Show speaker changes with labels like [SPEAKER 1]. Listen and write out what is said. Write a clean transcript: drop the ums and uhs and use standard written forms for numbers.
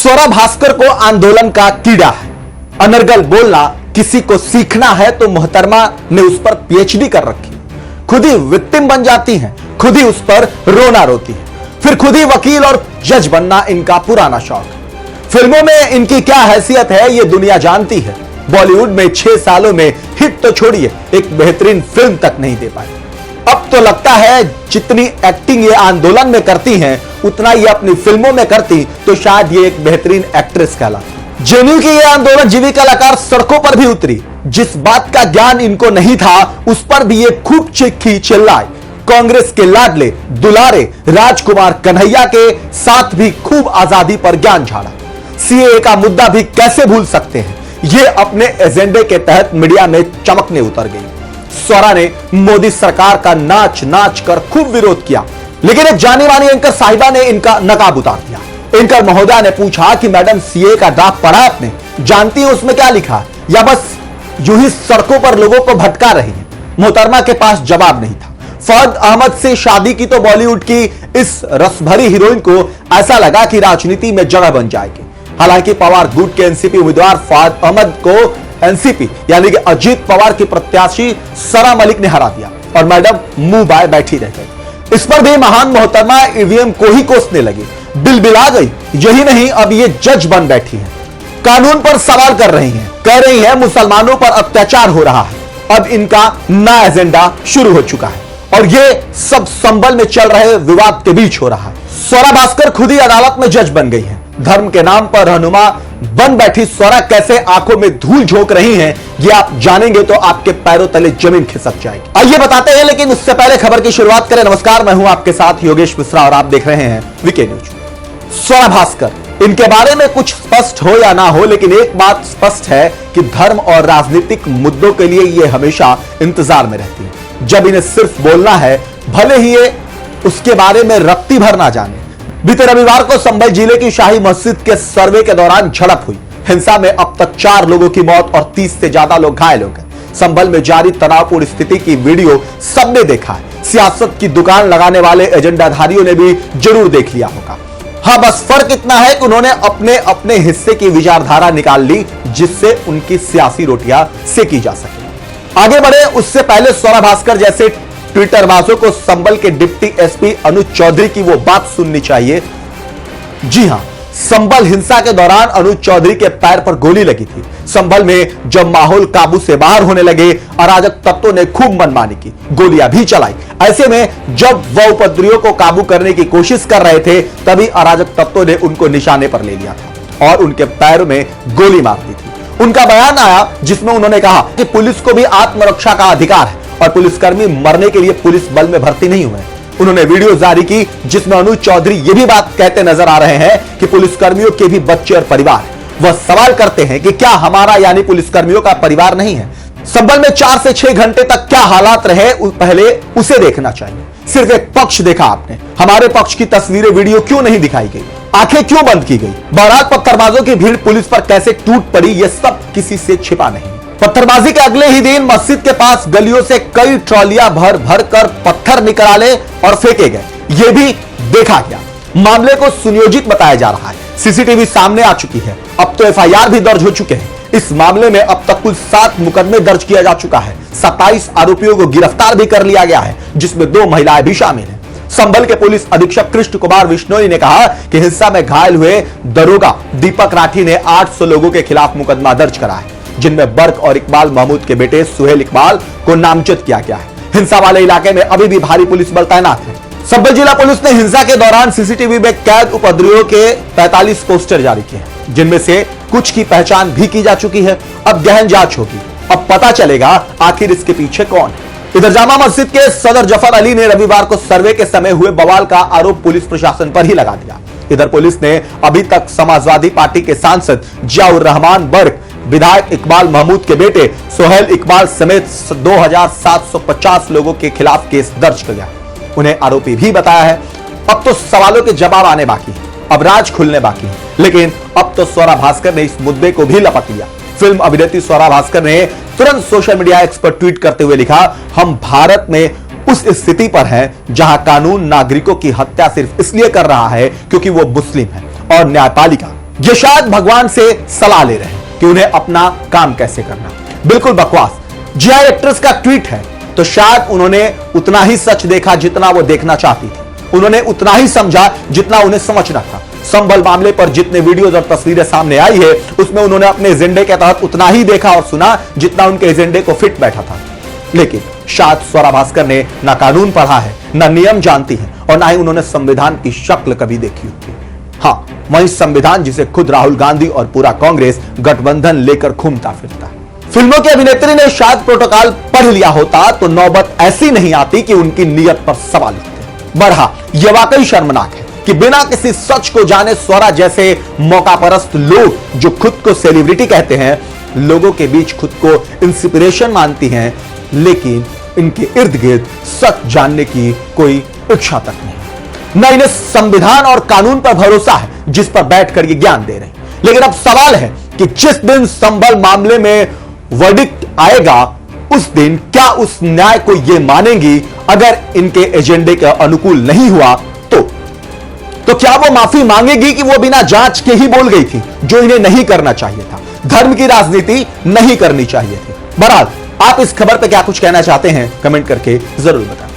[SPEAKER 1] स्वरा भास्कर को आंदोलन का कीड़ा है। अनर्गल बोलना किसी को सीखना है तो मोहतरमा ने उस पर पीएचडी कर रखी, खुद ही विक्टिम बन जाती हैं, खुद ही उस पर रोना रोती है, फिर खुद ही वकील और जज बनना इनका पुराना शौक है। फिल्मों में इनकी क्या हैसियत है यह दुनिया जानती है। बॉलीवुड में 6 सालों में हिट तो छोड़िए, एक बेहतरीन फिल्म तक नहीं दे पाई। अब तो लगता है जितनी एक्टिंग ये आंदोलन में करती हैं उतना ये अपनी फिल्मों में करती तो शायद ये एक बेहतरीन एक्ट्रेस कहलाती। जेएनयू की ये आंदोलन जीवी कलाकार सड़कों पर भी उतरी, जिस बात का ज्ञान इनको नहीं था उस पर भी ये खूब चीखी चिल्लाई। कांग्रेस के लाडले दुलारे राजकुमार कन्हैया के साथ भी खूब आजादी पर ज्ञान झाड़ा। सीएए का मुद्दा भी कैसे भूल सकते हैं, ये अपने एजेंडे के तहत मीडिया में चमकने उतर गई। स्वरा ने मोदी सरकार का नाच नाच कर खूब विरोध किया, लेकिन एक जानी मानी एंकर साहिबा ने इनका नकाब उतार दिया। एंकर महोदया ने पूछा कि मैडम सीए का ड्राफ्ट पढ़ा आपने, जानती है उसमें क्या लिखा, या बस यूं ही सड़कों पर लोगों को भटका रही है। मोहतरमा के पास जवाब नहीं था। फहद अहमद से शादी की तो बॉलीवुड की इस रसभरी हीरोइन को ऐसा लगा कि राजनीति में जगह बन जाएगी। हालांकि पवार गुट के एनसीपी उम्मीदवार फहद अहमद को एनसीपी यानी कि अजीत पवार की प्रत्याशी सरा मलिक ने हरा दिया और मैडम मुंह बाय बैठी रह गई। इस पर भी महान मोहतरमा ईवीएम को ही कोसने लगी, बिलबिला गई। यही नहीं, अब ये जज बन बैठी हैं, कानून पर सवाल कर रही हैं, कह रही हैं मुसलमानों पर अत्याचार हो रहा है। अब इनका नया एजेंडा शुरू हो चुका है और ये सब संभल में चल रहे विवाद के बीच हो रहा है। स्वरा भास्कर खुद ही अदालत में जज बन गई है। धर्म के नाम पर रहनुमा बन बैठी स्वरा कैसे आंखों में धूल झोंक रही हैं, ये आप जानेंगे तो आपके पैरों तले जमीन खिसक जाएगी। आइए बताते हैं, लेकिन उससे पहले खबर की शुरुआत करें। नमस्कार, मैं हूं आपके साथ योगेश मिश्रा और आप देख रहे हैं वीके न्यूज। स्वरा भास्कर, इनके बारे में कुछ स्पष्ट हो या ना हो, लेकिन एक बात स्पष्ट है कि धर्म और राजनीतिक मुद्दों के लिए ये हमेशा इंतजार में रहती है। जब इन्हें सिर्फ बोलना है, भले ही ये उसके बारे में रत्ती भर ना जाने। बीते रविवार को संभल जिले की शाही मस्जिद के सर्वे के दौरान झड़प हुई। हिंसा में अब तक 4 लोगों की मौत और 30 से ज्यादा लोग घायल हो गए। संभल में जारी तनावपूर्ण स्थिति की वीडियो सबने देखा है। सियासत की दुकान लगाने वाले एजेंडाधारियों ने भी जरूर देख लिया होगा। हाँ, बस फर्क इतना है कि उन्होंने अपने अपने हिस्से की विचारधारा निकाल ली, जिससे उनकी सियासी रोटियां सेकी जा सके। आगे बढ़े उससे पहले स्वरा भास्कर जैसे ट्विटरबाजों को संभल के डिप्टी एसपी अनुज चौधरी की वो बात सुननी चाहिए। जी हां, संभल हिंसा के दौरान अनुज चौधरी के पैर पर गोली लगी थी। संभल में जब माहौल काबू से बाहर होने लगे, अराजक तत्वों ने खूब मनमानी की, गोलियां भी चलाई। ऐसे में जब वह उपद्रवियों को काबू करने की कोशिश कर रहे थे, तभी अराजक तत्वों ने उनको निशाने पर ले लिया था और उनके पैरों में गोली मार दी थी। उनका बयान आया जिसमें उन्होंने कहा कि पुलिस को भी आत्मरक्षा का अधिकार है और पुलिसकर्मी मरने के लिए पुलिस बल में भर्ती नहीं हुए। उन्होंने वीडियो जारी की जिसमें अनुज चौधरी ये भी बात कहते नजर आ रहे हैं कि पुलिसकर्मियों के भी बच्चे और परिवार है। वह सवाल करते हैं कि क्या हमारा यानी पुलिसकर्मियों का परिवार नहीं है। संभल में 4 से 6 घंटे तक क्या हालात रहे, पहले उसे देखना चाहिए। सिर्फ एक पक्ष देखा आपने, हमारे पक्ष की तस्वीरें वीडियो क्यों नहीं दिखाई गई, आंखें क्यों बंद की गई। बहरहाल पत्थरबाजों की भीड़ पुलिस पर कैसे टूट पड़ी, यह सब किसी से छिपा नहीं। पत्थरबाजी के अगले ही दिन मस्जिद के पास गलियों से कई ट्रॉलियां भर भर कर पत्थर निकाले और फेंके गए, यह भी देखा गया। मामले को सुनियोजित बताया जा रहा है। सीसीटीवी सामने आ चुकी है, अब तो एफआईआर भी दर्ज हो चुके हैं। इस मामले में अब तक कुल 7 मुकदमे दर्ज किया जा चुका है। 27 आरोपियों को गिरफ्तार भी कर लिया गया है, जिसमें 2 महिलाएं भी शामिल हैं। संभल के पुलिस अधीक्षक कृष्ण कुमार विश्नोई ने कहा कि हिंसा में घायल हुए दरोगा दीपक राठी ने 800 लोगों के खिलाफ मुकदमा दर्ज करा है, जिनमें बर्क और इकबाल महमूद के बेटे सुहेल इकबाल को नामजद किया गया है। हिंसा वाले इलाके में अभी भी भारी पुलिस बल तैनात है। संभल जिला पुलिस ने हिंसा के दौरान सीसीटीवी में कैद उपद्रवियों के 45 पोस्टर जारी किए हैं, जिनमें से कुछ की पहचान भी की जा चुकी है। अब गहन जांच होगी, अब पता चलेगा आखिर इसके पीछे कौन है। इधर जामा मस्जिद के सदर जफर अली ने रविवार को सर्वे के समय हुए बवाल का आरोप पुलिस प्रशासन पर ही लगा दिया। इधर पुलिस ने अभी तक समाजवादी पार्टी के सांसद जियाउर रहमान बर्क, विधायक इकबाल महमूद के बेटे सोहेल इकबाल समेत 2750 लोगों के खिलाफ केस दर्ज किया। उन्हें आरोपी भी बताया है। अब तो सवालों के जवाब आने बाकी है, अब राज खुलने बाकी है। लेकिन अब तो स्वरा भास्कर ने इस मुद्दे को भी लपक लिया। फिल्म अभिनेत्री स्वरा भास्कर ने तुरंत सोशल मीडिया एक्स पर ट्वीट करते हुए लिखा, हम भारत में उस स्थिति पर हैं जहां कानून नागरिकों की हत्या सिर्फ इसलिए कर रहा है क्योंकि वो मुस्लिम है और न्यायपालिका ये शायद भगवान से सलाह ले रहे हैं कि उन्हें अपना काम कैसे करना। बिल्कुल बकवास। जी हां, एक्ट्रेस का ट्वीट है तो शायद उन्होंने उतना ही सच देखा जितना वो देखना चाहती थी। उन्होंने उतना ही समझा जितना उन्हें समझना था। संभल मामले पर जितने वीडियोज और तस्वीरें सामने आई है उसमें उन्होंने अपने एजेंडे के तहत उतना ही देखा और सुना जितना उनके एजेंडे को फिट बैठा था। लेकिन शायद स्वरा भास्कर ने ना कानून पढ़ा है, ना नियम जानती है और ना ही उन्होंने संविधान की शक्ल कभी देखी होगी। हाँ, वही संविधान जिसे खुद राहुल गांधी और पूरा कांग्रेस गठबंधन लेकर घूमता फिरता है। फिल्मों की अभिनेत्री ने शायद प्रोटोकॉल पढ़ लिया होता तो नौबत ऐसी नहीं आती कि उनकी नीयत पर सवाल उठते। बरहा यह वाकई शर्मनाक है कि बिना किसी सच को जाने स्वरा जैसे मौकापरस्त लोग जो खुद को सेलिब्रिटी कहते हैं, लोगों के बीच खुद को इंस्पिरेशन मानती हैं, लेकिन इनके इर्द गिर्द सच जानने की कोई इच्छा तक नहीं। न इन्हें संविधान और कानून पर भरोसा है जिस पर बैठकर ये ज्ञान दे रहे हैं। लेकिन अब सवाल है कि जिस दिन संभल मामले में वर्डिक्ट आएगा उस दिन क्या उस न्याय को ये मानेंगी अगर इनके एजेंडे के अनुकूल नहीं हुआ तो क्या वो माफी मांगेगी कि वो बिना जांच के ही बोल गई थी जो इन्हें नहीं करना चाहिए था, धर्म की राजनीति नहीं करनी चाहिए थी। बहरहाल आप इस खबर पे क्या कुछ कहना चाहते हैं कमेंट करके जरूर बताएं।